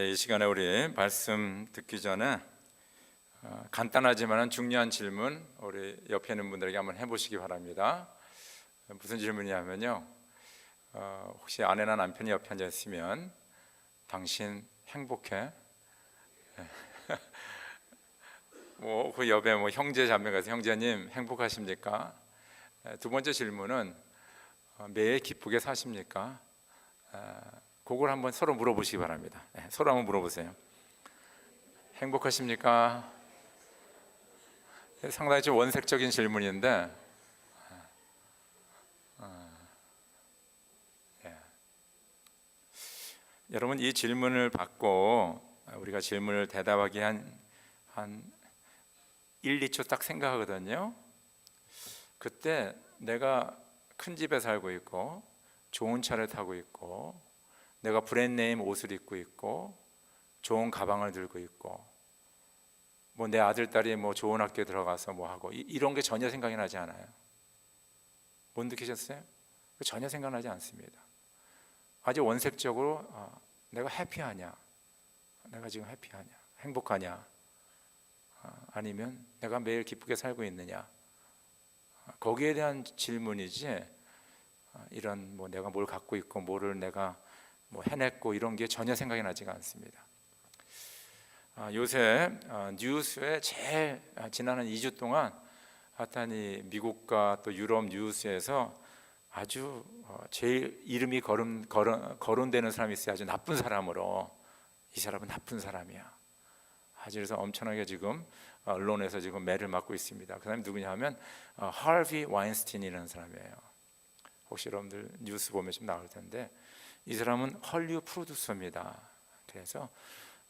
이 시간에 우리 말씀 듣기 전에 간단하지만 중요한 질문 우리 옆에 있는 분들에게 한번 해보시기 바랍니다. 무슨 질문이냐면요, 혹시 아내나 남편이 옆에 앉아 있으면 당신 행복해? 그 옆에 형제 자매가 있어서 형제님 행복하십니까? 두 번째 질문은 매일 기쁘게 사십니까? 그걸 한번 서로 물어보시기 바랍니다. 서로 한번 물어보세요. 행복하십니까? 상당히 좀 원색적인 질문인데 여러분, 이 질문을 받고 우리가 질문을 대답하기 한 1, 2초 딱 생각하거든요. 그때 내가 큰 집에 살고 있고 좋은 차를 타고 있고 내가 브랜드네임 옷을 입고 있고 좋은 가방을 들고 있고 내 아들 딸이 좋은 학교에 들어가서 하고 이런 게 전혀 생각이 나지 않아요. 못 느끼셨어요? 전혀 생각나지 않습니다. 아주 원색적으로 내가 해피하냐, 내가 지금 해피하냐, 행복하냐, 아니면 내가 매일 기쁘게 살고 있느냐, 거기에 대한 질문이지 이런 내가 뭘 갖고 있고 뭐를 내가 해냈고 이런 게 전혀 생각이 나지가 않습니다. 요새 뉴스에 제일 지난 2주 동안 핫한 미국과 또 유럽 뉴스에서 아주 제일 이름이 거론되는 사람이 있어요. 아주 나쁜 사람으로. 이 사람은 나쁜 사람이야. 아주 그래서 엄청나게 지금 언론에서 지금 매를 맞고 있습니다. 그 사람이 누구냐 하면 하비 와인스타인이라는 사람이에요. 혹시 여러분들 뉴스 보면 좀 나올 텐데 이 사람은 헐리우드 프로듀서입니다. 그래서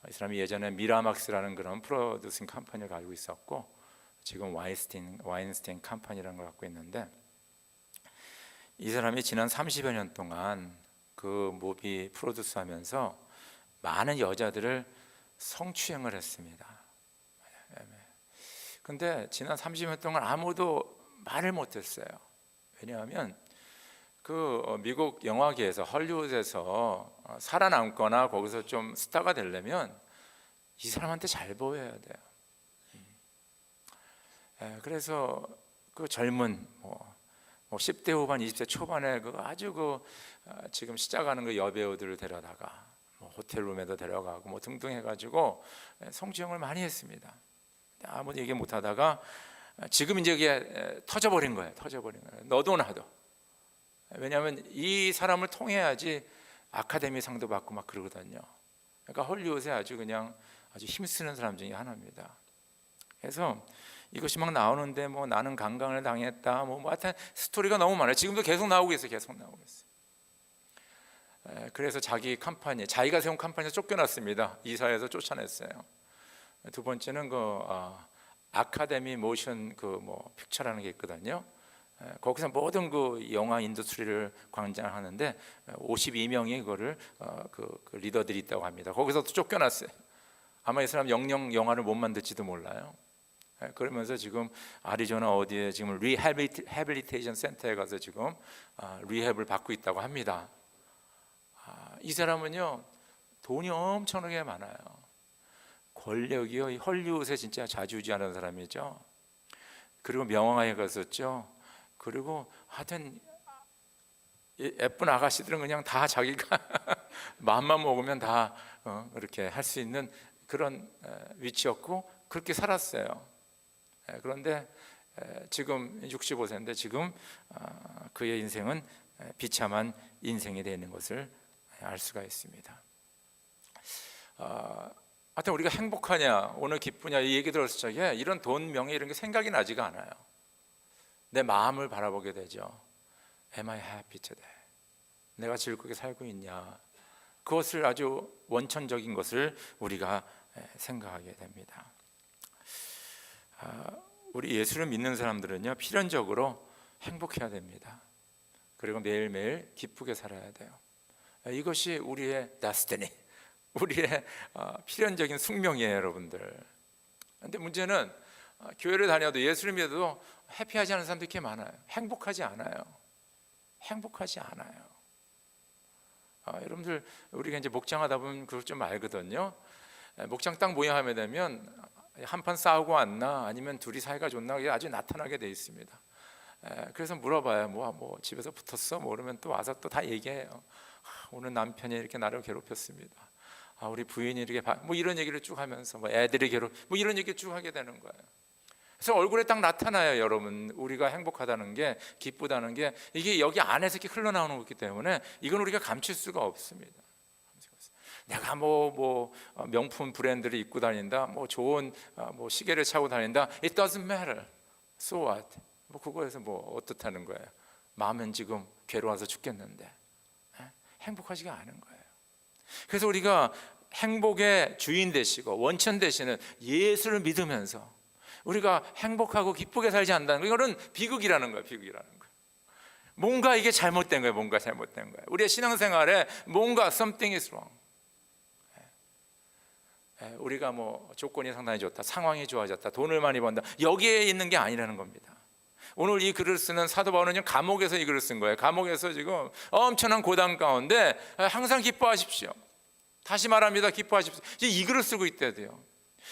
이 사람이 예전에 미라막스라는 그런 프로듀싱 컴퍼니를 가지고 있었고 지금 와인스타인 컴퍼니라는 걸 갖고 있는데 이 사람이 지난 30여 년 동안 그 무비 프로듀스 하면서 많은 여자들을 성추행을 했습니다. 근데 지난 30년 동안 아무도 말을 못했어요. 왜냐하면 그 미국 영화계에서 헐리우드에서 살아남거나 거기서 좀 스타가 되려면 이 사람한테 잘 보여야 돼요. 그래서 그 젊은 10대 후반, 20대 초반에 아주 지금 시작하는 그 여배우들을 데려다가 호텔룸에도 데려가고 등등 해가지고 성추행을 많이 했습니다. 아무도 얘기 못하다가 지금 이제 이게 터져버린 거예요. 너도 나도. 왜냐하면 이 사람을 통해야지 아카데미 상도 받고 그러거든요. 그러니까 헐리우드에 아주 힘쓰는 사람 중에 하나입니다. 그래서 이것이 나오는데 나는 강간을 당했다 하여튼 스토리가 너무 많아요. 지금도 계속 나오고 있어요. 그래서 자기 컴퍼니, 자기가 세운 컴퍼니에서 쫓겨났습니다. 이사회에서 쫓아냈어요. 두 번째는 아카데미 모션 픽처라는 게 있거든요. 거기서 모든 영화 인더스트리를 관장하는데 52명의 그거를 리더들이 있다고 합니다. 거기서 또 쫓겨났어요. 아마 이 사람 영영 영화를 못 만들지도 몰라요. 그러면서 지금 아리조나 어디에 지금 리해빌리테이션 센터에 가서 지금 리헵을 받고 있다고 합니다. 이 사람은요 돈이 엄청나게 많아요. 권력이요 헐리우드에 진짜 좌지우지하는 사람이죠. 그리고 명화에 갔었죠. 그리고 하여튼 예쁜 아가씨들은 그냥 다 자기가 마음만 먹으면 다 이렇게 할 수 있는 그런 위치였고 그렇게 살았어요. 그런데 지금 65세인데 지금 그의 인생은 비참한 인생이 되는 것을 알 수가 있습니다. 하여튼 우리가 행복하냐 오늘 기쁘냐 이 얘기 들었을 적에 이런 돈 명예 이런 게 생각이 나지가 않아요. 내 마음을 바라보게 되죠. Am I happy today? 내가 즐겁게 살고 있냐? 그것을 아주 원천적인 것을 우리가 생각하게 됩니다. 우리 예수를 믿는 사람들은요 필연적으로 행복해야 됩니다. 그리고 매일매일 기쁘게 살아야 돼요. 이것이 우리의 destiny, 우리의 필연적인 숙명이에요, 여러분들. 그런데 문제는 교회를 다녀도 예수를 믿어도 해피하지 않은 사람들이 이렇게 많아요. 행복하지 않아요. 여러분들 우리가 이제 목장하다 보면 그걸 좀 알거든요. 목장 딱 모양하게 되면 한판 싸우고 왔나 아니면 둘이 사이가 좋나 그게 아주 나타나게 돼 있습니다. 그래서 물어봐요. 뭐 집에서 붙었어? 뭐 그러면 또 와서 또 다 얘기해요. 오늘 남편이 이렇게 나를 괴롭혔습니다. 우리 부인이 이렇게 뭐 이런 얘기를 쭉 하면서 뭐 애들이 뭐 이런 얘기 쭉 하게 되는 거예요. 그래서 얼굴에 딱 나타나요. 여러분, 우리가 행복하다는 게, 기쁘다는 게 이게 여기 안에서 이렇게 흘러나오는 거기 때문에 이건 우리가 감출 수가 없습니다. 내가 뭐 명품 브랜드를 입고 다닌다, 뭐 좋은 뭐 시계를 차고 다닌다, it doesn't matter. So what? 뭐 그거에서 뭐 어떻다는 거예요? 마음은 지금 괴로워서 죽겠는데 행복하지가 않은 거예요. 그래서 우리가 행복의 주인 되시고 원천 되시는 예수를 믿으면서 우리가 행복하고 기쁘게 살지 않는다는 거, 이거는 비극이라는 거예요. 비극이라는 거예요. 뭔가 이게 잘못된 거예요. 뭔가 잘못된 거예요. 우리의 신앙생활에 뭔가 something is wrong. 우리가 뭐 조건이 상당히 좋다, 상황이 좋아졌다, 돈을 많이 번다, 여기에 있는 게 아니라는 겁니다. 오늘 이 글을 쓰는 사도 바울은 감옥에서 이 글을 쓴 거예요. 감옥에서 지금 엄청난 고단 가운데 항상 기뻐하십시오. 다시 말합니다. 기뻐하십시오. 이 글을 쓰고 있대요.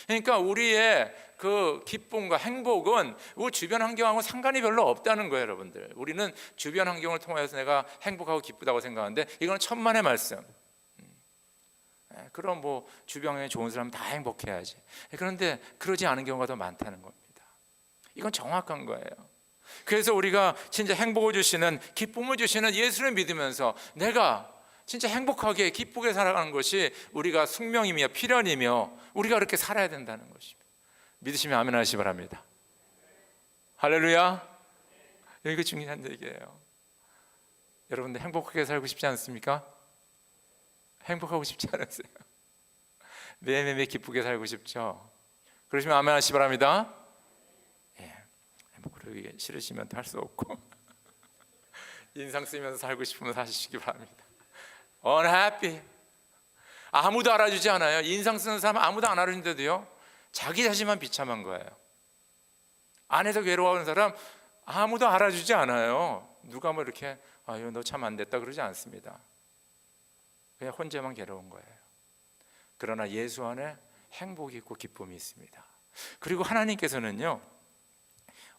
그러니까 우리의 그 기쁨과 행복은 우리 주변 환경하고 상관이 별로 없다는 거예요, 여러분들. 우리는 주변 환경을 통해서 내가 행복하고 기쁘다고 생각하는데 이건 천만의 말씀. 그럼 뭐 주변에 좋은 사람 다 행복해야지. 그런데 그러지 않은 경우가 더 많다는 겁니다. 이건 정확한 거예요. 그래서 우리가 진짜 행복을 주시는, 기쁨을 주시는 예수를 믿으면서 내가 진짜 행복하게 기쁘게 살아가는 것이 우리가 숙명이며 필연이며 우리가 그렇게 살아야 된다는 것입니다. 믿으시면 아멘 하시기 바랍니다. 할렐루야. 이거 중요한 얘기예요. 여러분들 행복하게 살고 싶지 않습니까? 행복하고 싶지 않으세요? 매일매일 기쁘게 살고 싶죠? 그러시면 아멘 하시기 바랍니다. 그러기 싫으시면 할 수 없고 인상 쓰면서 살고 싶으면 사시기 바랍니다. Unhappy. 아무도 알아주지 않아요. 인상 쓰는 사람 아무도 안 알아주는데도요, 자기 자신만 비참한 거예요. 안에서 괴로워하는 사람 아무도 알아주지 않아요. 누가 뭐 이렇게 아유 너 참 안 됐다 그러지 않습니다. 그냥 혼자만 괴로운 거예요. 그러나 예수 안에 행복이 있고 기쁨이 있습니다. 그리고 하나님께서는요,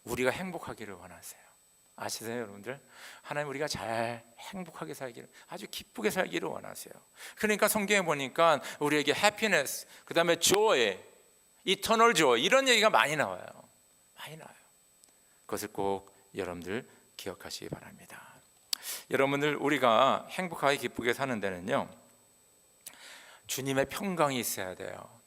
우리가 행복하기를 원하세요. 아시세요, 여러분들? 하나님 우리가 잘 행복하게 살기를, 아주 기쁘게 살기를 원하세요. 그러니까 성경에 보니까 우리에게 happiness, 그 다음에 joy, eternal joy 이런 얘기가 많이 나와요. 많이 나와요. 그것을 꼭 여러분들 기억하시기 바랍니다. 여러분들, 우리가 행복하게 기쁘게 사는 데는요, 주님의 평강이 있어야 돼요.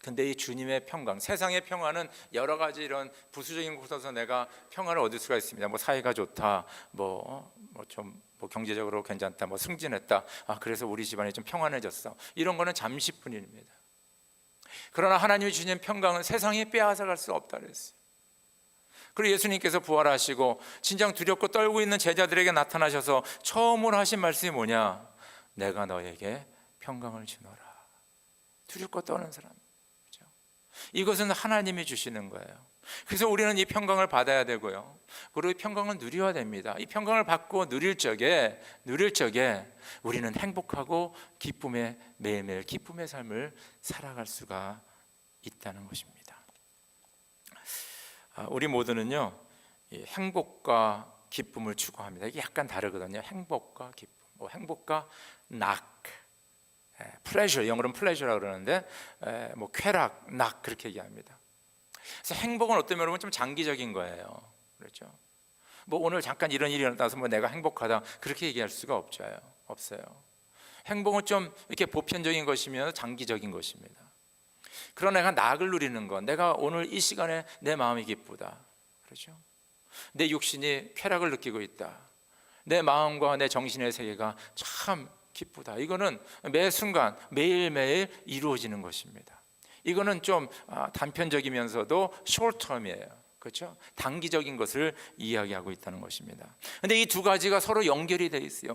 근데 이 주님의 평강, 세상의 평화는 여러 가지 이런 부수적인 곳에서 내가 평화를 얻을 수가 있습니다. 뭐 사이가 좋다, 뭐 경제적으로 괜찮다, 뭐 승진했다, 그래서 우리 집안이 좀 평안해졌어. 이런 거는 잠시뿐입니다. 그러나 하나님이 주신 평강은 세상이 빼앗아갈 수 없다 그랬어요. 그리고 예수님께서 부활하시고 진정 두렵고 떨고 있는 제자들에게 나타나셔서 처음으로 하신 말씀이 뭐냐? 내가 너에게 평강을 주노라. 두렵고 떠는 사람. 이것은 하나님이 주시는 거예요. 그래서 우리는 이 평강을 받아야 되고요, 그리고 이 평강을 누려야 됩니다. 이 평강을 받고 누릴 적에 우리는 행복하고 기쁨의, 매일매일 기쁨의 삶을 살아갈 수가 있다는 것입니다. 우리 모두는요, 이 행복과 기쁨을 추구합니다. 이게 약간 다르거든요. 행복과 기쁨, 행복과 낙, pleasure, 영어로는 pleasure라고 그러는데 뭐 쾌락, 낙 그렇게 얘기합니다. 그래서 행복은 어떤 면으로 보면 좀 장기적인 거예요. 그렇죠? 뭐 오늘 잠깐 이런 일이 일어나서 뭐 내가 행복하다 그렇게 얘기할 수가 없어요. 행복은 좀 이렇게 보편적인 것이면 장기적인 것입니다. 그러나 내가 낙을 누리는 것, 내가 오늘 이 시간에 내 마음이 기쁘다, 그렇죠? 내 육신이 쾌락을 느끼고 있다, 내 마음과 내 정신의 세계가 참 기쁘다, 이거는 매 순간 매일매일 이루어지는 것입니다. 이거는 좀 단편적이면서도 숏텀이에요. 그렇죠? 단기적인 것을 이야기하고 있다는 것입니다. 그런데 이 두 가지가 서로 연결이 돼 있어요.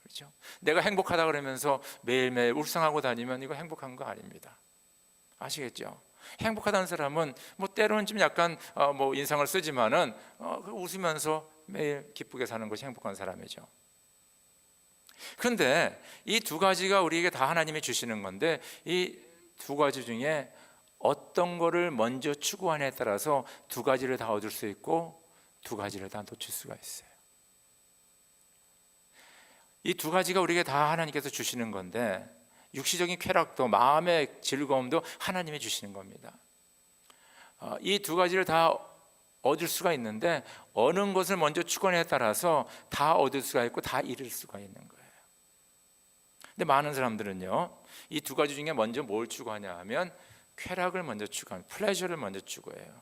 그렇죠? 내가 행복하다 그러면서 매일매일 울상하고 다니면 이거 행복한 거 아닙니다. 아시겠죠? 행복하다는 사람은 뭐 때로는 좀 약간 뭐 인상을 쓰지만은 웃으면서 매일 기쁘게 사는 것이 행복한 사람이죠. 그런데 이 두 가지가 우리에게 다 하나님이 주시는 건데, 이 두 가지 중에 어떤 거를 먼저 추구하냐에 따라서 두 가지를 다 얻을 수 있고 두 가지를 다 놓칠 수가 있어요. 이 두 가지가 우리에게 다 하나님께서 주시는 건데, 육시적인 쾌락도 마음의 즐거움도 하나님이 주시는 겁니다. 이 두 가지를 다 얻을 수가 있는데 어느 것을 먼저 추구하냐에 따라서 다 얻을 수가 있고 다 잃을 수가 있는 거예요. 근데 많은 사람들은요, 이 두 가지 중에 먼저 뭘 추구하냐 하면 쾌락을 먼저 추구합니다. 플레저를 먼저 추구해요.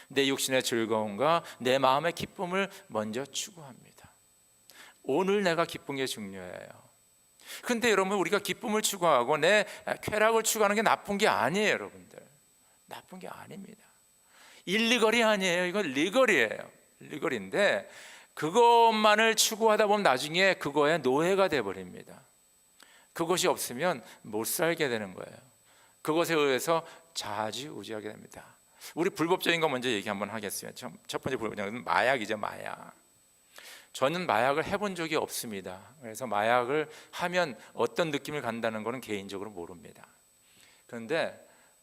내 육신의 즐거움과 내 마음의 기쁨을 먼저 추구합니다. 오늘 내가 기쁜 게 중요해요. 근데 여러분, 우리가 기쁨을 추구하고 내 쾌락을 추구하는 게 나쁜 게 아니에요. 여러분들, 나쁜 게 아닙니다. 일리거리 아니에요. 이건 리거리예요. 리거리인데 그것만을 추구하다 보면 나중에 그거에 노예가 돼버립니다. 그것이 없으면 못 살게 되는 거예요. 그것에 의해서 좌지우지하게 됩니다. 우리 불법적인 거 먼저 얘기 한번 하겠습니다. 첫 번째 불법적인 건 마약이죠. 마약. 저는 마약을 해본 적이 없습니다. 그래서 마약을 하면 어떤 느낌을 간다는 것은 개인적으로 모릅니다. 그런데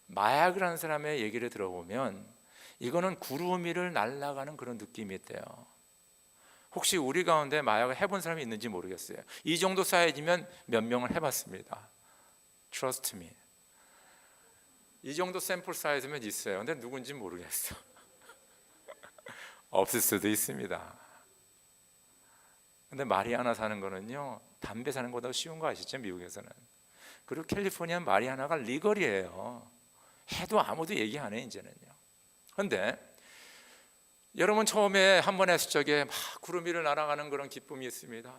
마약을 하는 사람의 얘기를 들어보면 이거는 구름 위를 날아가는 그런 느낌이 있대요. 혹시 우리 가운데 마약을 해본 사람이 있는지 모르겠어요. 이 정도 사이즈면 몇 명을 해봤습니다. Trust me. 이 정도 샘플 사이즈면 있어요. 근데 누군지 모르겠어. 없을 수도 있습니다. 근데 마리아나 사는 거는요, 담배 사는 것보다 쉬운 거 아시죠? 미국에서는. 그리고 캘리포니아 마리아나가 리거리예요. 해도 아무도 얘기 안 해 이제는요. 그런데 여러분, 처음에 한 번 했을 적에 막 구름 위를 날아가는 그런 기쁨이 있습니다.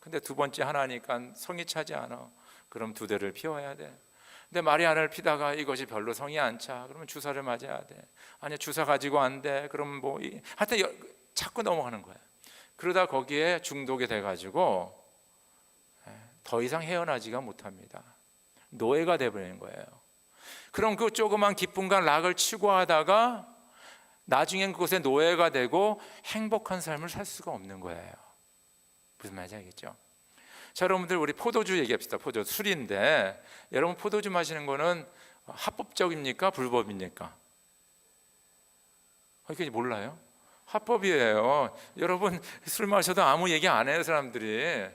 근데 두 번째 하나니까 성이 차지 않아. 그럼 두 대를 피워야 돼. 근데 마리아나를 피다가 이것이 별로 성이 안 차. 그러면 주사를 맞아야 돼. 아니, 주사 가지고 안 돼. 그럼 뭐 하여튼 자꾸 넘어가는 거예요. 그러다 거기에 중독이 돼가지고 더 이상 헤어나지가 못합니다. 노예가 돼버리는 거예요. 그럼 그 조그만 기쁨과 락을 추구하다가 나중엔 그것에 노예가 되고 행복한 삶을 살 수가 없는 거예요. 무슨 말인지 알겠죠? 자, 여러분들, 우리 포도주 얘기합시다. 포도주, 술인데 여러분, 포도주 마시는 거는 합법적입니까? 불법입니까? 이게 몰라요? 합법이에요. 여러분, 술 마셔도 아무 얘기 안 해요. 사람들이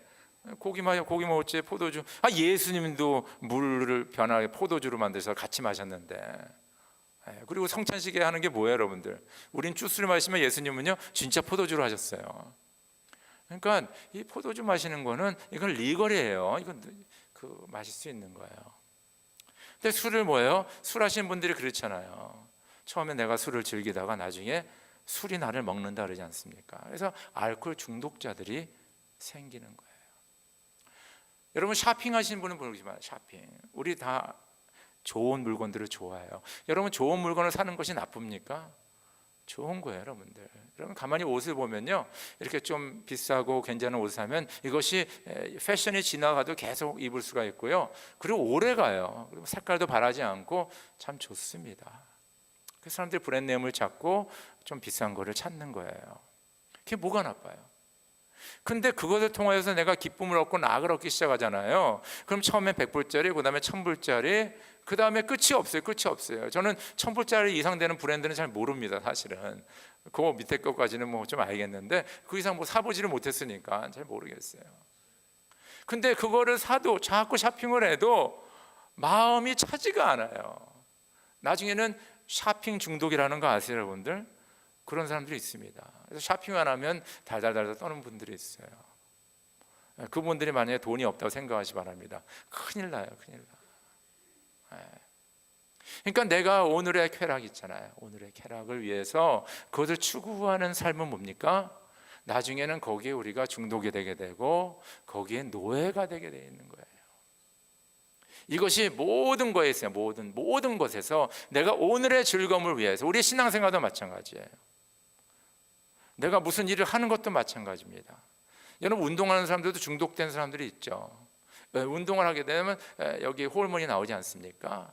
고기 먹었지, 포도주. 예수님도 물을 변하게 포도주로 만드셔서 같이 마셨는데. 그리고 성찬식에 하는 게 뭐예요, 여러분들? 우린 주스를 마시면 예수님은요 진짜 포도주로 하셨어요. 그러니까 이 포도주 마시는 거는 이건 리거리예요. 이건 마실 수 있는 거예요. 근데 술을 뭐예요? 술 하시는 분들이 그렇잖아요. 처음에 내가 술을 즐기다가 나중에 술이 나를 먹는다 그러지 않습니까? 그래서 알코올 중독자들이 생기는 거예요. 여러분, 쇼핑하시는 분은 모르지만 쇼핑, 우리 다 좋은 물건들을 좋아해요. 여러분, 좋은 물건을 사는 것이 나쁩니까? 좋은 거예요, 여러분들. 여러분, 가만히 옷을 보면요, 이렇게 좀 비싸고 괜찮은 옷을 사면 이것이 패션이 지나가도 계속 입을 수가 있고요. 그리고 오래 가요. 그리고 색깔도 바라지 않고 참 좋습니다. 그 사람들이 브랜드네임을 찾고 좀 비싼 거를 찾는 거예요. 그게 뭐가 나빠요? 근데 그것을 통해서 내가 기쁨을 얻고 낙을 얻기 시작하잖아요. 그럼 처음에 100불짜리, 그 다음에 1000불짜리, 그 다음에 끝이 없어요. 끝이 없어요. 저는 1000불짜리 이상 되는 브랜드는 잘 모릅니다. 사실은 그 밑에 것까지는 뭐 좀 알겠는데 그 이상 뭐 사보지를 못했으니까 잘 모르겠어요. 근데 그거를 사도 자꾸 쇼핑을 해도 마음이 차지가 않아요. 나중에는 쇼핑 중독이라는 거 아세요, 여러분들? 그런 사람들이 있습니다. 그래서 쇼핑 안 하면 달달달달 떠는 분들이 있어요. 그분들이 만약에 돈이 없다고 생각하시 바랍니다. 큰일 나요, 큰일 나. 그러니까 내가 오늘의 쾌락 있잖아요. 오늘의 쾌락을 위해서 그것을 추구하는 삶은 뭡니까? 나중에는 거기에 우리가 중독이 되게 되고 거기에 노예가 되게 되어 있는 거예요. 이것이 모든 거에 있어요. 모든 것에서 내가 오늘의 즐거움을 위해서, 우리 신앙생활도 마찬가지예요. 내가 무슨 일을 하는 것도 마찬가지입니다. 여러분, 운동하는 사람들도 중독된 사람들이 있죠. 운동을 하게 되면 여기 호르몬이 나오지 않습니까?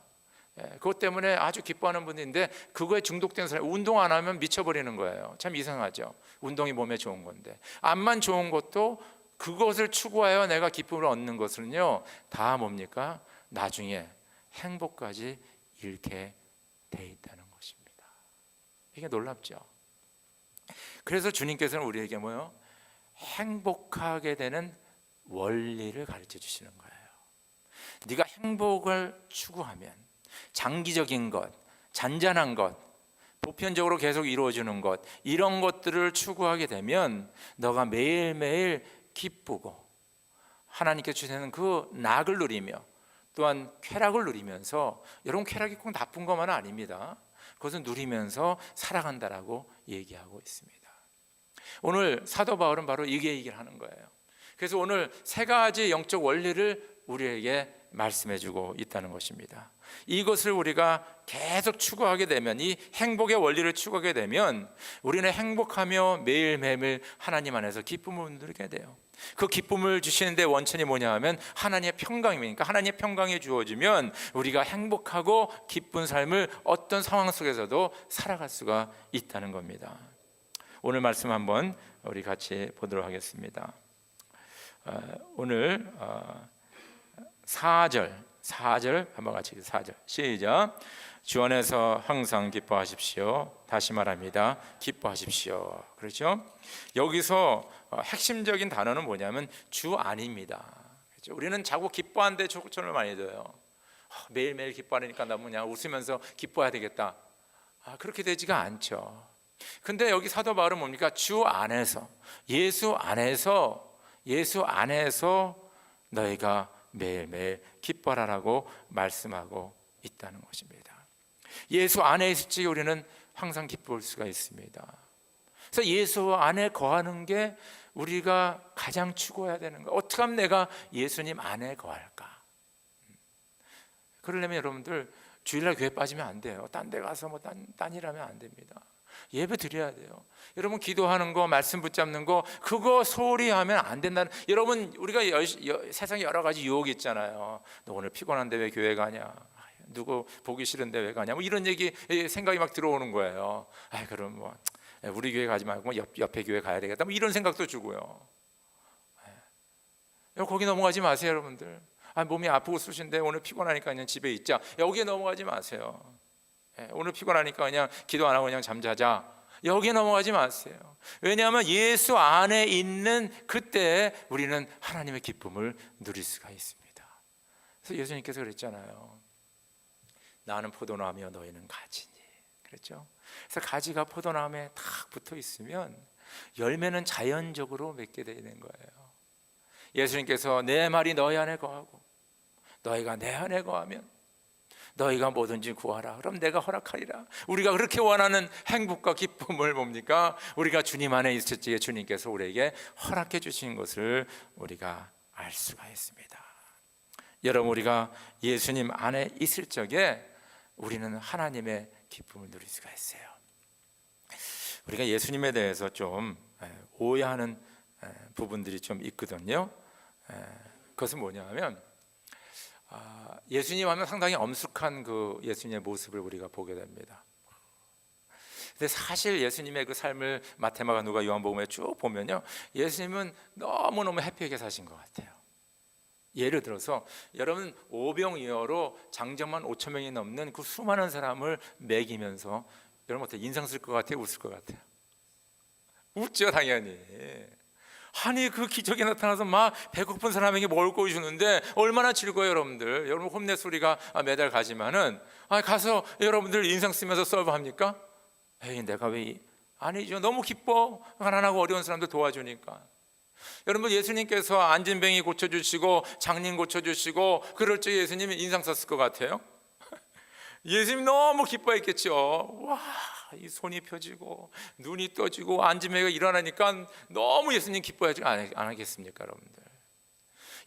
그것 때문에 아주 기뻐하는 분인데 그거에 중독된 사람이 운동 안 하면 미쳐버리는 거예요. 참 이상하죠. 운동이 몸에 좋은 건데 암만 좋은 것도 그것을 추구하여 내가 기쁨을 얻는 것은요, 다 뭡니까? 나중에 행복까지 잃게 돼 있다는 것입니다. 이게 놀랍죠. 그래서 주님께서는 우리에게 뭐요? 행복하게 되는 원리를 가르쳐 주시는 거예요. 네가 행복을 추구하면 장기적인 것, 잔잔한 것, 보편적으로 계속 이루어지는 것, 이런 것들을 추구하게 되면 너가 매일매일 기쁘고 하나님께 주시는 그 낙을 누리며 또한 쾌락을 누리면서, 여러분 쾌락이 꼭 나쁜 것만은 아닙니다. 그것은 누리면서 살아간다라고 얘기하고 있습니다. 오늘 사도 바울은 바로 이게 얘기를 하는 거예요. 그래서 오늘 세 가지 영적 원리를 우리에게 말씀해주고 있다는 것입니다. 이것을 우리가 계속 추구하게 되면, 이 행복의 원리를 추구하게 되면 우리는 행복하며 매일매일 하나님 안에서 기쁨을 누리게 돼요. 그 기쁨을 주시는데 원천이 뭐냐 하면 하나님의 평강이니까, 하나님의 평강이 주어지면 우리가 행복하고 기쁜 삶을 어떤 상황 속에서도 살아갈 수가 있다는 겁니다. 오늘 말씀 한번 우리 같이 보도록 하겠습니다. 오늘 4절 한번 같이 4절 시작. 주 안에서 항상 기뻐하십시오. 다시 말합니다. 기뻐하십시오. 그렇죠? 여기서 핵심적인 단어는 뭐냐면 주 안입니다. 그렇죠? 우리는 자꾸 기뻐하는데 초점을 많이 둬요. 매일매일 기뻐하니까 나 그냥 웃으면서 기뻐해야 되겠다. 그렇게 되지가 않죠. 근데 여기 사도 바울은 뭡니까? 주 안에서, 예수 안에서 너희가 매일매일 기뻐하라고 말씀하고 있다는 것입니다. 예수 안에 있을 때 우리는 항상 기쁠 수가 있습니다. 그래서 예수 안에 거하는 게 우리가 가장 추구해야 되는 거예요. 어떻게 하면 내가 예수님 안에 거할까? 그러려면 여러분들 주일날 교회 빠지면 안 돼요. 딴 데 가서 뭐 딴 일하면 안 됩니다. 예배 드려야 돼요. 여러분 기도하는 거, 말씀 붙잡는 거, 그거 소홀히 하면 안 된다는. 여러분 우리가 세상에 여러 가지 유혹이 있잖아요. 너 오늘 피곤한데 왜 교회 가냐? 누구 보기 싫은데 왜 가냐? 뭐 이런 얘기 생각이 막 들어오는 거예요. 그럼 뭐 우리 교회 가지 말고 옆에 교회 가야 되겠다. 뭐 이런 생각도 주고요. 거기 넘어가지 마세요, 여러분들. 몸이 아프고 쑤신데 오늘 피곤하니까 그냥 집에 있자. 여기에 넘어가지 마세요. 오늘 피곤하니까 그냥 기도 안 하고 그냥 잠자자. 여기에 넘어가지 마세요. 왜냐하면 예수 안에 있는 그때 우리는 하나님의 기쁨을 누릴 수가 있습니다. 그래서 예수님께서 그랬잖아요. 나는 포도나무며 너희는 가지니. 그랬죠? 그래서 가지가 포도나무에 탁 붙어 있으면 열매는 자연적으로 맺게 되는 거예요. 예수님께서 내 말이 너희 안에 거하고 너희가 내 안에 거하면 너희가 뭐든지 구하라. 그럼 내가 허락하리라. 우리가 그렇게 원하는 행복과 기쁨을 뭡니까? 우리가 주님 안에 있을 때에 주님께서 우리에게 허락해 주신 것을 우리가 알 수가 있습니다. 여러분 우리가 예수님 안에 있을 적에 우리는 하나님의 기쁨을 누릴 수가 있어요. 우리가 예수님에 대해서 좀 오해하는 부분들이 좀 있거든요. 그것은 뭐냐 하면 예수님 하면 상당히 엄숙한 그 예수님의 모습을 우리가 보게 됩니다. 근데 사실 예수님의 그 삶을 마태마가 누가 요한복음에 쭉 보면요, 예수님은 너무너무 해피하게 사신 것 같아요. 예를 들어서 여러분 오병이어로 장정만 5천 명이 넘는 그 수많은 사람을 먹이면서 여러분 어때요? 인상 쓸 것 같아요? 웃을 것 같아요? 웃죠, 당연히. 아니 그 기적이 나타나서 막 배고픈 사람에게 먹을 거 주는데 얼마나 즐거워요, 여러분들. 여러분 홈내 소리가 매달 가지만은 가서 여러분들 인상 쓰면서 서브합니까? 에이 내가 왜 아니죠. 너무 기뻐. 가난하고 어려운 사람들 도와주니까. 여러분 예수님께서 안진뱅이 고쳐주시고 장님 고쳐주시고 그럴 때 예수님이 인상 썼을 것 같아요? 예수님 너무 기뻐했겠죠. 와, 이 손이 펴지고 눈이 떠지고 안진뱅이가 일어나니까 너무 예수님 기뻐하지 안 하겠습니까, 여러분들?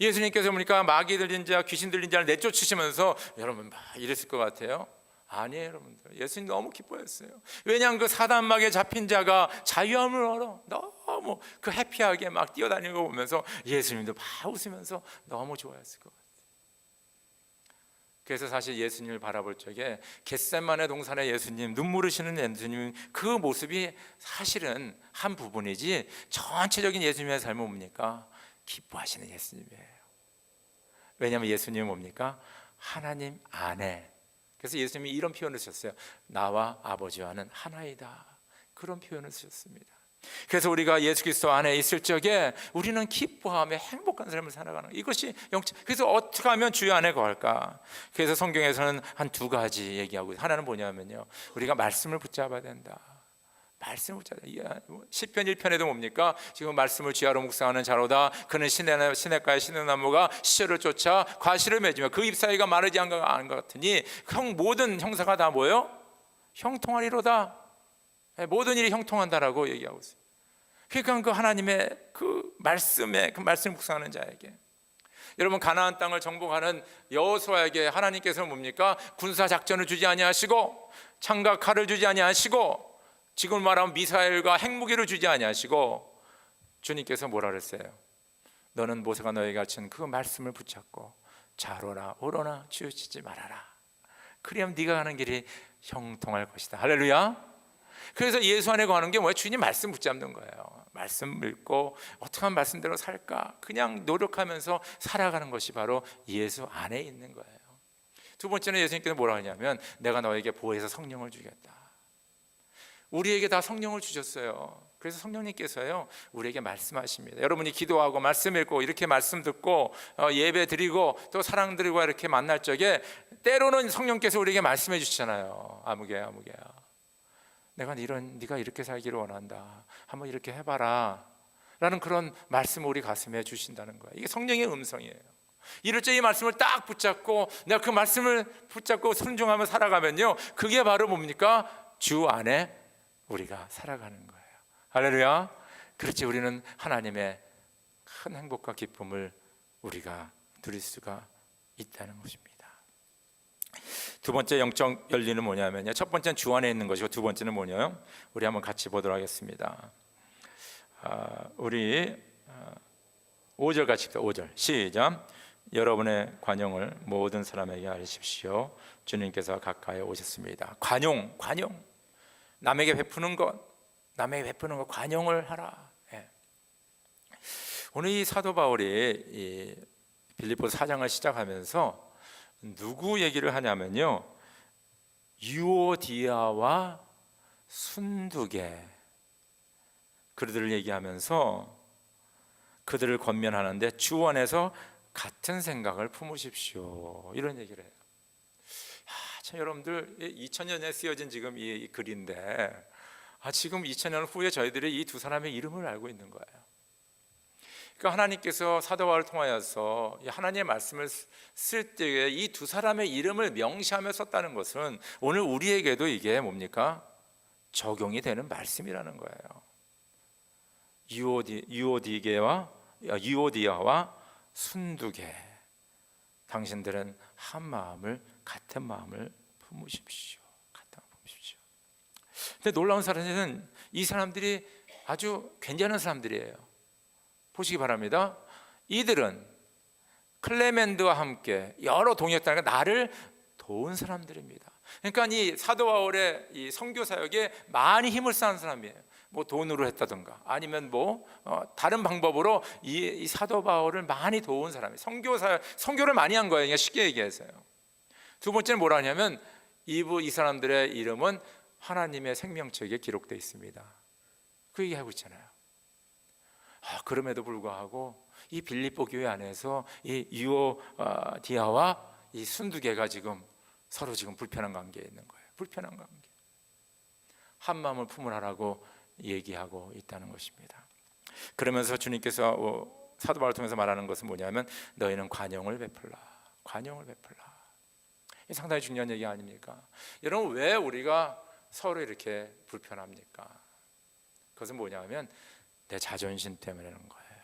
예수님께서 보니까 마귀 들린 자, 귀신 들린 자를 내쫓으시면서 여러분 막 이랬을 것 같아요? 아니에요, 여러분들. 예수님 너무 기뻐했어요. 왜냐하면 그 사단막에 잡힌 자가 자유함을 얻어 너무 그 해피하게 막 뛰어다니는 거 보면서 예수님도 막 웃으면서 너무 좋아했을 것 같아요. 그래서 사실 예수님을 바라볼 적에 겟세마네 동산의 예수님, 눈물 흘리시는 예수님, 그 모습이 사실은 한 부분이지 전체적인 예수님의 삶은 뭡니까? 기뻐하시는 예수님이에요. 왜냐하면 예수님은 뭡니까? 하나님 안에. 그래서 예수님이 이런 표현을 쓰셨어요. 나와 아버지와는 하나이다. 그런 표현을 쓰셨습니다. 그래서 우리가 예수 그리스도 안에 있을 적에 우리는 기뻐하며 행복한 삶을 살아가는 이것이 영적. 그래서 어떻게 하면 주여 안에 거할까? 그래서 성경에서는 한 두 가지 얘기하고, 하나는 뭐냐면요, 우리가 말씀을 붙잡아야 된다. 말씀을 붙잡아야 된다. 시편 1편에도 뭡니까? 지금 말씀을 쥐하러 묵상하는 자로다. 그는 시냇가의 시냇나무가 시절을 쫓아 과실을 맺으며 그 잎사이가 마르지 않은 것 같으니 모든 형사가 다 뭐예요? 형통하리로다. 모든 일이 형통한다라고 얘기하고 있어요. 그러니까 그 하나님의 그 말씀에, 그 말씀을 묵상하는 자에게, 여러분 가나안 땅을 정복하는 여호수아에게 하나님께서는 뭡니까? 군사 작전을 주지 아니하시고 창과 칼을 주지 아니하시고 지금 말하면 미사일과 핵무기를 주지 아니하시고 주님께서 뭐라 그랬어요? 너는 모세가 너에게 가르친 그 말씀을 붙잡고 좌로나 우로나 치우치지 말아라. 그리하면 네가 가는 길이 형통할 것이다. 할렐루야. 그래서 예수 안에 거하는 게 뭐예요? 주님 말씀 붙잡는 거예요. 말씀 읽고 어떻게 하면 말씀대로 살까? 그냥 노력하면서 살아가는 것이 바로 예수 안에 있는 거예요. 두 번째는 예수님께서 뭐라 하냐면 내가 너에게 보혜사 성령을 주겠다. 우리에게 다 성령을 주셨어요. 그래서 성령님께서요 우리에게 말씀하십니다. 여러분이 기도하고 말씀 읽고 이렇게 말씀 듣고 예배 드리고 또 사랑 드리고 이렇게 만날 적에 때로는 성령께서 우리에게 말씀해 주시잖아요. 아무개야 내가 네가 이렇게 살기를 원한다. 한번 이렇게 해봐라 라는 그런 말씀을 우리 가슴에 주신다는 거예요. 이게 성령의 음성이에요. 이럴 때 이 말씀을 딱 붙잡고 내가 그 말씀을 붙잡고 순종하며 살아가면요, 그게 바로 뭡니까? 주 안에 우리가 살아가는 거예요. 할렐루야. 그렇지, 우리는 하나님의 큰 행복과 기쁨을 우리가 누릴 수가 있다는 것입니다. 두 번째 영적 열리는 뭐냐면요, 첫 번째는 주 안에 있는 것이고 두 번째는 뭐냐요? 우리 한번 같이 보도록 하겠습니다. 우리 5절 같이 봅시다. 5절 시작. 여러분의 관용을 모든 사람에게 알리십시오. 주님께서 가까이 오셨습니다. 관용 남에게 베푸는 것 관용을 하라. 예. 오늘 이 사도 바울이 이 빌립보서 4장을 시작하면서 누구 얘기를 하냐면요, 유오디아와 순두계 그들을 얘기하면서 그들을 권면하는데 주 안에서 같은 생각을 품으십시오, 이런 얘기를 해요. 참 여러분들 2000년에 쓰여진 지금 이 글인데 지금 2000년 후에 저희들이 이 두 사람의 이름을 알고 있는 거예요. 그러니까 하나님께서 사도 바울을 통하여서 하나님의 말씀을 쓸 때에 이 두 사람의 이름을 명시하며 썼다는 것은 오늘 우리에게도 이게 뭡니까? 적용이 되는 말씀이라는 거예요. 유오디아와 순두계, 당신들은 한 마음을, 같은 마음을 품으십시오. 근데 놀라운 사실은 이 사람들이 아주 괜찮은 사람들이에요. 보시기 바랍니다. 이들은 클레멘드와 함께 여러 동역자가 나를 도운 사람들입니다. 그러니까 이 사도 바울의 이 선교 사역에 많이 힘을 쌓은 사람이에요. 뭐 돈으로 했다든가 아니면 뭐 다른 방법으로 이 사도 바울을 많이 도운 사람이에요. 선교를 많이 한 거예요. 그냥 쉽게 얘기해서요. 두 번째는 뭐라 하냐면 이 사람들의 이름은 하나님의 생명책에 기록되어 있습니다. 그 얘기하고 있잖아요. 그럼에도 불구하고 이 빌립보 교회 안에서 이 유오디아와 이 순두계가 지금 서로 지금 불편한 관계에 있는 거예요. 불편한 관계. 한 마음을 품으라고 얘기하고 있다는 것입니다. 그러면서 주님께서 사도 바울을 통해서 말하는 것은 뭐냐면 너희는 관용을 베풀라. 이 상당히 중요한 얘기 아닙니까? 여러분, 왜 우리가 서로 이렇게 불편합니까? 그것은 뭐냐면 내 자존심 때문에는 거예요.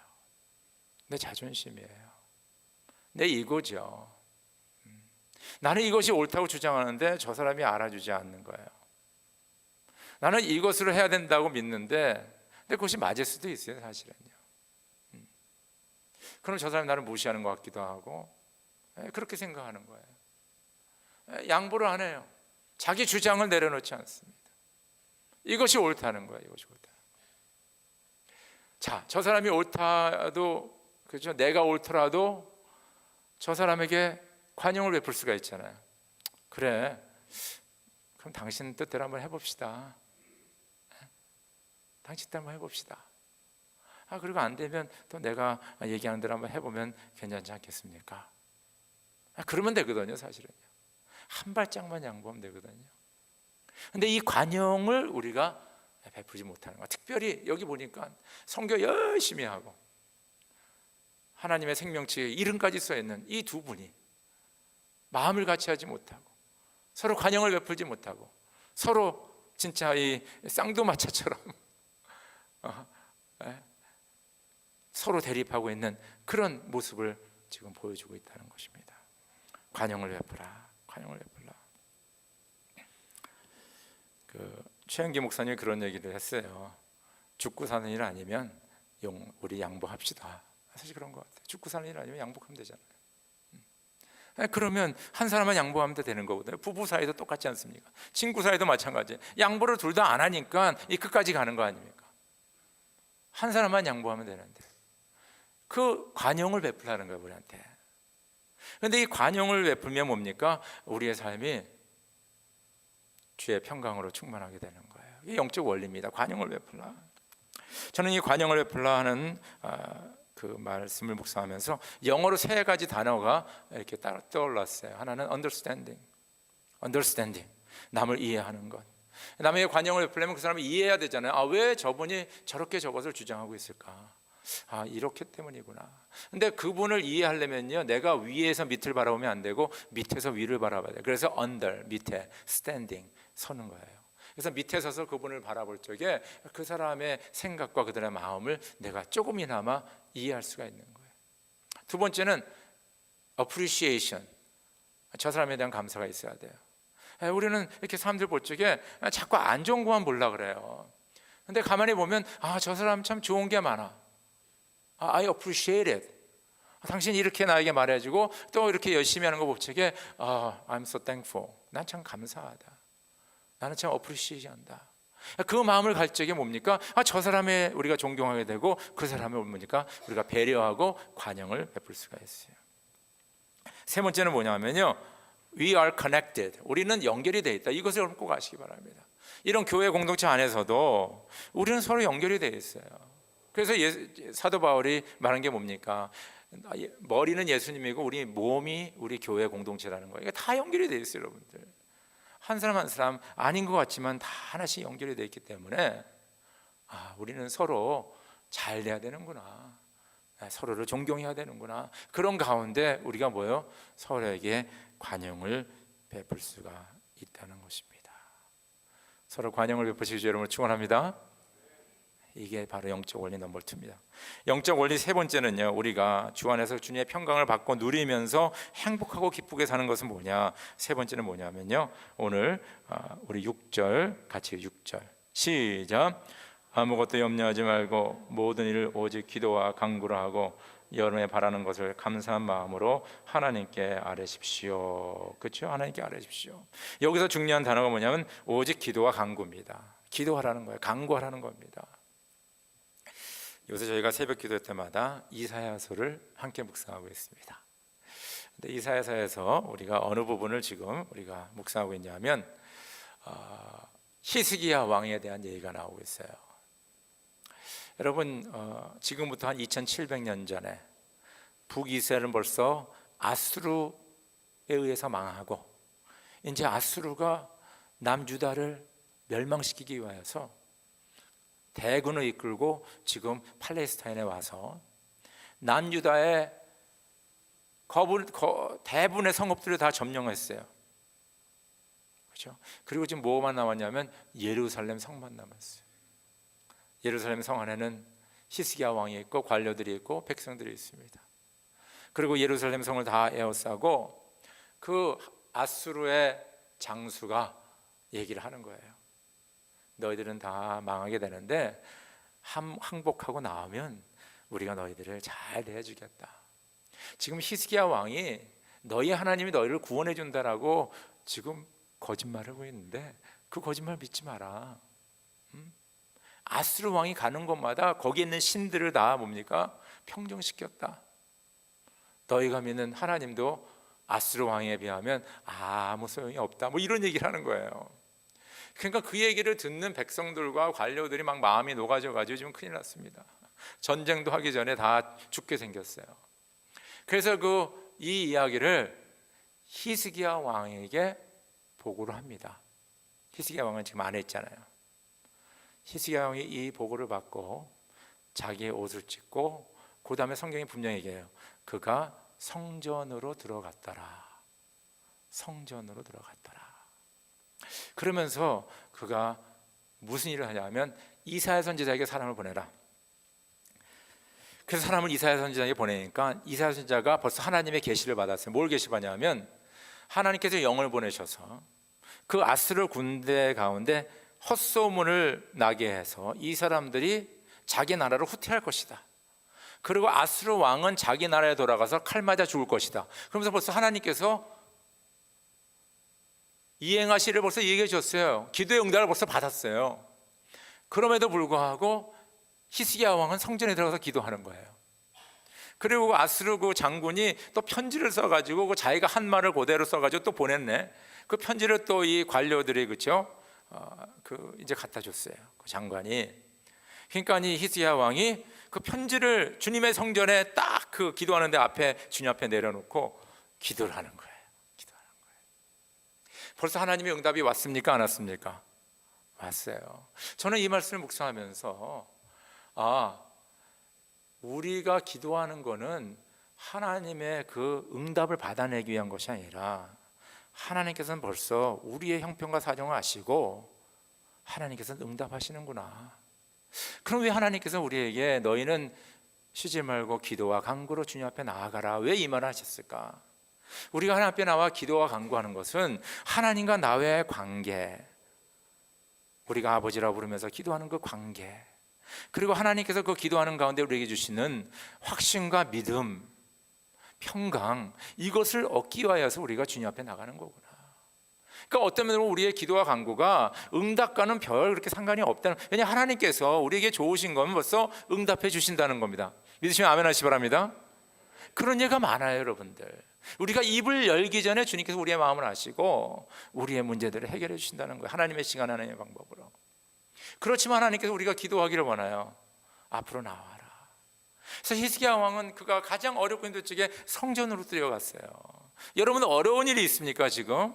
내 자존심이에요. 내 이거죠. 나는 이것이 옳다고 주장하는데 저 사람이 알아주지 않는 거예요. 나는 이것으로 해야 된다고 믿는데 근데 그것이 맞을 수도 있어요, 사실은요. 그럼 저 사람이 나를 무시하는 것 같기도 하고 그렇게 생각하는 거예요. 양보를 안 해요. 자기 주장을 내려놓지 않습니다. 이것이 옳다는 거예요. 자, 저 사람이 옳다도 그렇죠? 내가 옳더라도 저 사람에게 관용을 베풀 수가 있잖아요. 그래, 그럼 당신 뜻대로 한번 해봅시다. 당신 뜻대로 한번 해봅시다. 그리고 안 되면 또 내가 얘기하는 대로 한번 해보면 괜찮지 않겠습니까? 그러면 되거든요. 사실은요, 한 발짝만 양보하면 되거든요. 근데 이 관용을 우리가 베풀지 못하는 거야. 특별히 여기 보니까 선교 열심히 하고 하나님의 생명체에 이름까지 써있는 이 두 분이 마음을 같이 하지 못하고 서로 관용을 베풀지 못하고 서로 진짜 이 쌍두마차처럼 서로 대립하고 있는 그런 모습을 지금 보여주고 있다는 것입니다. 관용을 베풀라, 관용을 베풀라. 최영기 목사님이 그런 얘기를 했어요. 죽고 사는 일 아니면 우리 양보합시다. 사실 그런 것 같아요. 죽고 사는 일 아니면 양보하면 되잖아요. 그러면 한 사람만 양보하면 되는 거거든요. 부부 사이도 똑같지 않습니까? 친구 사이도 마찬가지. 양보를 둘 다 안 하니까 이 끝까지 가는 거 아닙니까? 한 사람만 양보하면 되는데 그 관용을 베풀라는 거예요, 우리한테. 그런데 이 관용을 베풀면 뭡니까? 우리의 삶이 주의 평강으로 충만하게 되는 거예요. 이게 영적 원리입니다. 관용을 베풀라. 저는 이 관용을 베풀라 하는 그 말씀을 묵상하면서 영어로 세 가지 단어가 이렇게 떠올랐어요. 하나는 understanding, 남을 이해하는 것. 남에게 관용을 베풀려면 그 사람을 이해해야 되잖아요. 왜 저분이 저렇게 저것을 주장하고 있을까? 이렇기 때문이구나. 근데 그분을 이해하려면요, 내가 위에서 밑을 바라보면 안 되고 밑에서 위를 바라봐야 돼요. 그래서 under, 밑에, standing, 서는 거예요. 그래서 밑에 서서 그분을 바라볼 적에 그 사람의 생각과 그들의 마음을 내가 조금이나마 이해할 수가 있는 거예요. 두 번째는 appreciation, 저 사람에 대한 감사가 있어야 돼요. 우리는 이렇게 사람들 볼 적에 자꾸 안 좋은 것만 보려고 그래요. 근데 가만히 보면 저 사람 참 좋은 게 많아. I appreciate it. 당신이 이렇게 나에게 말해주고 또 이렇게 열심히 하는 거 볼 적에 I'm so thankful. 난 참 감사하다. 나는 참 appreciate 한다. 그 마음을 갈 적에 뭡니까? 저 사람의 우리가 존경하게 되고 그 사람을 뭡니까? 우리가 배려하고 관용을 베풀 수가 있어요. 세 번째는 뭐냐면요, We are connected. 우리는 연결이 되어 있다. 이것을 꼭 아시기 바랍니다. 이런 교회 공동체 안에서도 우리는 서로 연결이 되어 있어요. 그래서 사도 바울이 말한 게 뭡니까? 머리는 예수님이고 우리 몸이 우리 교회 공동체라는 거예요. 이게 다 연결이 되어 있어요, 여러분들. 한 사람 한 사람 아닌 것 같지만 다 하나씩 연결이 되어 있기 때문에 우리는 서로 잘 돼야 되는구나, 서로를 존경해야 되는구나. 그런 가운데 우리가 뭐예요? 서로에게 관용을 베풀 수가 있다는 것입니다. 서로 관용을 베푸시기 위해 여러분을 축원합니다. 이게 바로 영적 원리 넘버 2입니다. 영적 원리 세 번째는요, 우리가 주 안에서 주님의 평강을 받고 누리면서 행복하고 기쁘게 사는 것은 뭐냐? 세 번째는 뭐냐면요, 오늘 우리 6절 같이 6절 시작. 아무것도 염려하지 말고 모든 일을 오직 기도와 간구로 하고 여름에 바라는 것을 감사한 마음으로 하나님께 아뢰십시오. 그렇죠? 하나님께 아뢰십시오. 여기서 중요한 단어가 뭐냐면 오직 기도와 간구입니다. 기도하라는 거예요. 간구하라는 겁니다. 요새 저희가 새벽 기도 때마다 이사야서를 함께 묵상하고 있습니다. 근데 이사야서에서 우리가 어느 부분을 지금 우리가 묵상하고 있냐면 히스기야 왕에 대한 얘기가 나오고 있어요. 여러분, 지금부터 한 2700년 전에 북이스라엘은 벌써 아수르에 의해서 망하고 이제 아수르가 남유다를 멸망시키기 위하여서 대군을 이끌고 지금 팔레스타인에 와서 남유다의 대부분의 성읍들을 다 점령했어요. 그렇죠? 그리고 지금 뭐만 남았냐면 예루살렘 성만 남았어요. 예루살렘 성 안에는 히스기야 왕이 있고 관료들이 있고 백성들이 있습니다. 그리고 예루살렘 성을 다 에워싸고 그 아수르의 장수가 얘기를 하는 거예요. 너희들은 다 망하게 되는데 항복하고 나오면 우리가 너희들을 잘 대해주겠다. 지금 히스기야 왕이 너희 하나님이 너희를 구원해 준다라고 지금 거짓말을 하고 있는데 그 거짓말 믿지 마라. 아수르 왕이 가는 곳마다 거기 있는 신들을 다 뭡니까? 평정시켰다. 너희가 믿는 하나님도 아수르 왕에 비하면 아무 소용이 없다. 뭐 이런 얘기를 하는 거예요. 그러니까 그 얘기를 듣는 백성들과 관료들이 막 마음이 녹아져가지고 지금 큰일 났습니다. 전쟁도 하기 전에 다 죽게 생겼어요. 그래서 이 이야기를 히스기야 왕에게 보고를 합니다. 히스기야 왕은 지금 안 했잖아요. 히스기야 왕이 이 보고를 받고 자기의 옷을 찢고 그 다음에 성경이 분명히 얘기해요. 그가 성전으로 들어갔더라. 성전으로 들어갔더라. 그러면서 그가 무슨 일을 하냐면 이사야 선지자에게 사람을 보내라. 그래서 사람을 이사야 선지자에게 보내니까 이사야 선지자가 벌써 하나님의 계시를 받았어요. 뭘 계시받냐면 하나님께서 영을 보내셔서 그 아수르 군대 가운데 헛소문을 나게 해서 이 사람들이 자기 나라로 후퇴할 것이다. 그리고 아수르 왕은 자기 나라에 돌아가서 칼 맞아 죽을 것이다. 그러면서 벌써 하나님께서 이행하시를 벌써 얘기해 주셨어요. 기도의 응답을 벌써 받았어요. 그럼에도 불구하고 히스기야 왕은 성전에 들어가서 기도하는 거예요. 그리고 아수르 그 장군이 또 편지를 써가지고 자기가 한 말을 그대로 써가지고 또 보냈네. 그 편지를 또 이 관료들이 그렇죠? 이제 갖다 줬어요. 그 장관이. 그러니까 이 히스기야 왕이 그 편지를 주님의 성전에 딱 그 기도하는 데 앞에 주님 앞에 내려놓고 기도를 하는 거예요. 기도하는 거예요. 벌써 하나님의 응답이 왔습니까? 안 왔습니까? 왔어요. 저는 이 말씀을 묵상하면서 우리가 기도하는 거는 하나님의 그 응답을 받아내기 위한 것이 아니라 하나님께서는 벌써 우리의 형편과 사정을 아시고 하나님께서는 응답하시는구나. 그럼 왜 하나님께서 우리에게 너희는 쉬지 말고 기도와 간구로 주님 앞에 나아가라, 왜 이 말을 하셨을까? 우리가 하나님 앞에 나와 기도와 간구하는 것은 하나님과 나와의 관계, 우리가 아버지라고 부르면서 기도하는 그 관계, 그리고 하나님께서 그 기도하는 가운데 우리에게 주시는 확신과 믿음, 평강, 이것을 얻기 위하여서 우리가 주님 앞에 나가는 거구나. 그러니까 어떤 면으로 우리의 기도와 간구가 응답과는 별 그렇게 상관이 없다는, 왜냐하면 하나님께서 우리에게 좋으신 거면 벌써 응답해 주신다는 겁니다. 믿으시면 아멘 하시기 바랍니다. 그런 예가 많아요, 여러분들. 우리가 입을 열기 전에 주님께서 우리의 마음을 아시고 우리의 문제들을 해결해 주신다는 거예요. 하나님의 시간, 하나님의 방법으로. 그렇지만 하나님께서 우리가 기도하기를 원해요. 앞으로 나와라. 그래서 히스기야 왕은 그가 가장 어렵고 힘들 적에 성전으로 들어갔어요. 여러분, 어려운 일이 있습니까 지금?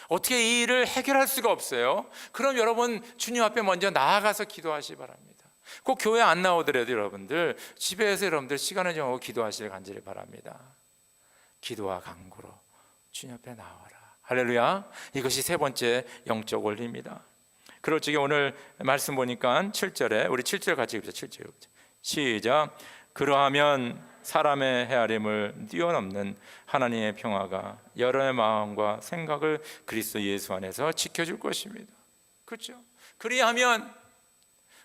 어떻게 이 일을 해결할 수가 없어요? 그럼 여러분 주님 앞에 먼저 나아가서 기도하시기 바랍니다. 꼭 교회 안 나오더라도 여러분들 집에서 여러분들 시간을 정하고 기도하시길 간절히 바랍니다. 기도와 간구로 주님 앞에 나와라. 할렐루야. 이것이 세 번째 영적 원리입니다. 그럴 적에 오늘 말씀 보니까 7절에 우리 7절 같이 읽자. 7절 시작. 그러하면 사람의 헤아림을 뛰어넘는 하나님의 평화가 여러분의 마음과 생각을 그리스도 예수 안에서 지켜줄 것입니다. 그렇죠? 그리하면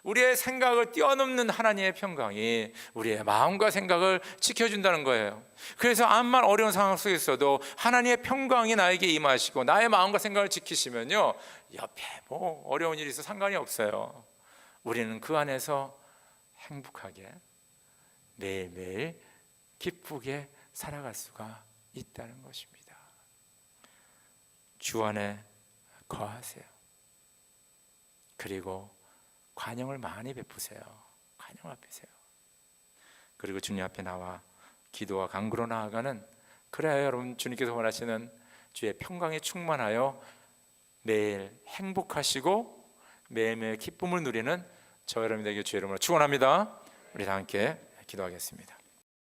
우리의 생각을 뛰어넘는 하나님의 평강이 우리의 마음과 생각을 지켜준다는 거예요. 그래서 암만 어려운 상황 속에 있어도 하나님의 평강이 나에게 임하시고 나의 마음과 생각을 지키시면요, 옆에 뭐 어려운 일이 있어 상관이 없어요. 우리는 그 안에서 행복하게 매일매일 기쁘게 살아갈 수가 있다는 것입니다. 주 안에 거하세요. 그리고 관용을 많이 베푸세요. 관용을 베푸세요. 그리고 주님 앞에 나와 기도와 간구로 나아가는, 그래야 여러분 주님께서 원하시는 주의 평강에 충만하여 매일 행복하시고 매일매일 기쁨을 누리는 저 여러분에게 주의 이름으로 축원합니다. 우리 다 함께 기도하겠습니다.